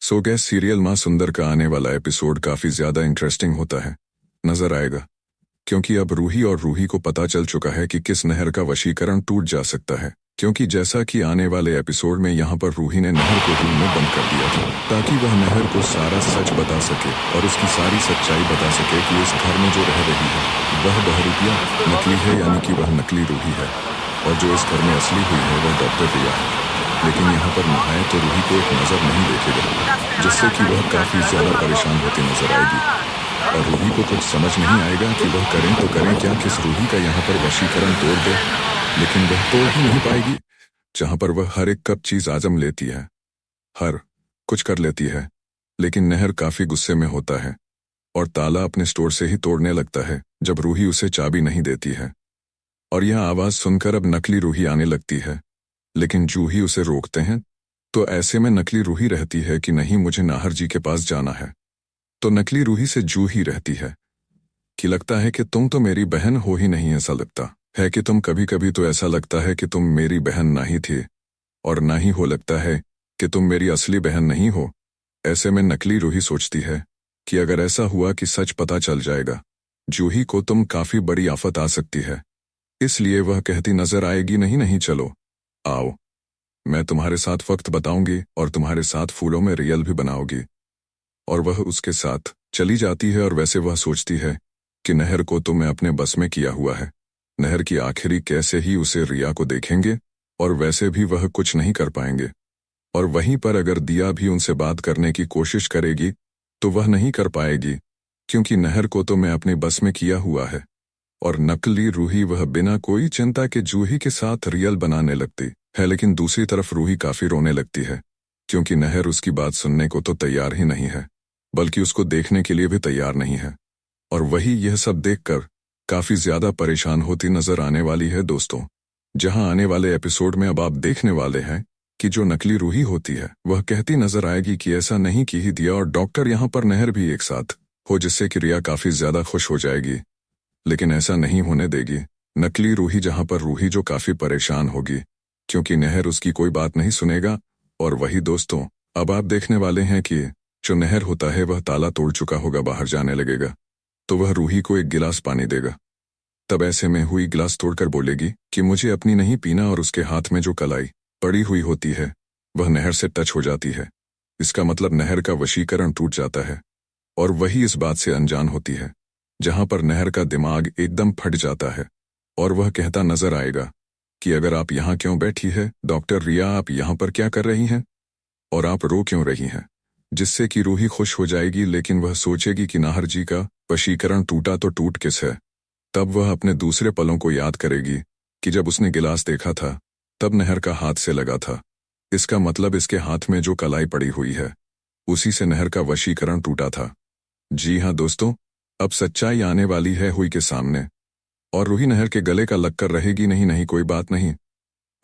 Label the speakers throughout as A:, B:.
A: सो gas serial माँ सुंदर का आने वाला एपिसोड काफी ज्यादा इंटरेस्टिंग होता है नजर आएगा, क्योंकि अब रूही और रूही को पता चल चुका है कि किस नहर का वशीकरण टूट जा सकता है। क्योंकि जैसा कि आने वाले एपिसोड में यहाँ पर रूही ने नहर को रूम में बंद कर दिया था ताकि वह नहर को सारा सच बता सके और उसकी सारी सच्चाई बता सके कि इस घर में जो रह रही है वह बहरूपिया नकली है, यानी कि वह नकली रूही है, और जो इस घर में असली हुई है वह डॉक्टर रिया है। लेकिन यहाँ पर नहाए तो रूही को एक नज़र नहीं देखेगा, जिससे कि वह काफ़ी ज़्यादा परेशान होती नजर आएगी और रूही को कुछ समझ नहीं आएगा कि वह करें तो करें क्या, किस रूही का यहाँ पर वशीकरण तोड़ दे। लेकिन वह तोड़ ही नहीं पाएगी, जहाँ पर वह हर एक कप चीज़ आजम लेती है, हर कुछ कर लेती है। लेकिन नहर काफ़ी गुस्से में होता है और ताला अपने स्टोर से ही तोड़ने लगता है जब रूही उसे चाबी नहीं देती है। और यह आवाज़ सुनकर अब नकली रूही आने लगती है, लेकिन जूही उसे रोकते हैं। तो ऐसे में नकली रूही रहती है कि नहीं, मुझे नाहर जी के पास जाना है। तो नकली रूही से जूही रहती है कि लगता है कि तुम तो मेरी बहन हो ही नहीं, ऐसा लगता है कि तुम कभी कभी तो ऐसा लगता है कि तुम मेरी बहन ना ही थी और ना ही हो लगता है कि तुम मेरी असली बहन नहीं हो। ऐसे में नकली रूही सोचती है कि अगर ऐसा हुआ कि सच पता चल जाएगा जूही को, तुम काफी बड़ी आफत आ सकती है। इसलिए वह कहती नजर आएगी, नहीं नहीं चलो आओ, मैं तुम्हारे साथ वक्त बताऊंगी और तुम्हारे साथ फूलों में रियल भी बनाओगी। और वह उसके साथ चली जाती है। और वैसे वह सोचती है कि नहर को तो मैं अपने बस में किया हुआ है, नहर की आखिरी कैसे ही उसे रिया को देखेंगे और वैसे भी वह कुछ नहीं कर पाएंगे। और वहीं पर अगर दिया भी उनसे बात करने की कोशिश करेगी तो वह नहीं कर पाएगी, क्योंकि नहर को तो मैं अपने बस में किया हुआ है। और नकली रूही वह बिना कोई चिंता के जूही के साथ रियल बनाने लगती है। लेकिन दूसरी तरफ रूही काफी रोने लगती है, क्योंकि नहर उसकी बात सुनने को तो तैयार ही नहीं है, बल्कि उसको देखने के लिए भी तैयार नहीं है। और वही यह सब देखकर काफी ज्यादा परेशान होती नजर आने वाली है दोस्तों। जहां आने वाले एपिसोड में अब आप देखने वाले हैं कि जो नकली रूही होती है वह कहती नजर आएगी कि ऐसा नहीं की ही दिया और डॉक्टर यहाँ पर नहर भी एक साथ हो, जिससे कि रिया काफी ज्यादा खुश हो जाएगी। लेकिन ऐसा नहीं होने देगी नकली रूही, जहां पर रूही जो काफी परेशान होगी क्योंकि नहर उसकी कोई बात नहीं सुनेगा। और वही दोस्तों अब आप देखने वाले हैं कि जो नहर होता है वह ताला तोड़ चुका होगा, बाहर जाने लगेगा तो वह रूही को एक गिलास पानी देगा। तब ऐसे में हुई गिलास तोड़कर बोलेगी कि मुझे अपनी नहीं पीना, और उसके हाथ में जो कलाई पड़ी हुई होती है वह नहर से टच हो जाती है। इसका मतलब नहर का वशीकरण टूट जाता है और वही इस बात से अनजान होती है, जहां पर नहर का दिमाग एकदम फट जाता है और वह कहता नजर आएगा कि अगर आप यहाँ क्यों बैठी है डॉक्टर रिया, आप यहाँ पर क्या कर रही हैं और आप रो क्यों रही हैं। जिससे कि रूही खुश हो जाएगी, लेकिन वह सोचेगी कि नाहर जी का वशीकरण टूटा तो टूट किस है। तब वह अपने दूसरे पलों को याद करेगी कि जब उसने गिलास देखा था तब नहर का हाथ से लगा था। इसका मतलब इसके हाथ में जो कलाई पड़ी हुई है उसी से नहर का वशीकरण टूटा था। जी हाँ दोस्तों, अब सच्चाई आने वाली है हुई के सामने और रूही नहर के गले का लगकर रहेगी। नहीं नहीं कोई बात नहीं,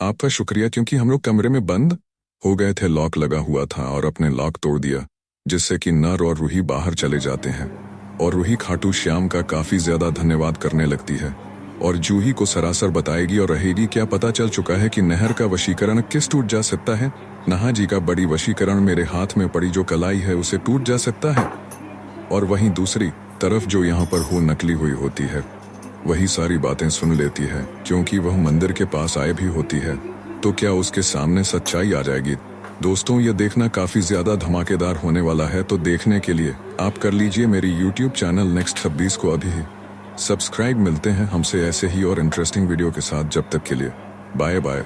A: आपका शुक्रिया, क्योंकि हम लोग कमरे में बंद हो गए थे, लॉक लगा हुआ था और अपने लॉक तोड़ दिया, जिससे कि नर और रूही बाहर चले जाते हैं। और रूही खाटू श्याम का काफी ज्यादा धन्यवाद करने लगती है और जूही को सरासर बताएगी और रहेगी क्या पता चल चुका है कि नहर का वशीकरण किस टूट जा सकता है। नाहर जी का बड़ी वशीकरण मेरे हाथ में पड़ी जो कलाई है उसे टूट जा सकता है। और वहीं दूसरी तरफ जो यहाँ पर हो नकली हुई होती है वही सारी बातें सुन लेती है, क्योंकि वह मंदिर के पास आए भी होती है। तो क्या उसके सामने सच्चाई आ जाएगी। दोस्तों ये देखना काफी ज्यादा धमाकेदार होने वाला है, तो देखने के लिए आप कर लीजिए मेरी YouTube चैनल नेक्स्ट 26 को अभी ही सब्सक्राइब। मिलते हैं हमसे ऐसे ही और इंटरेस्टिंग वीडियो के साथ, जब तक के लिए बाय बाय।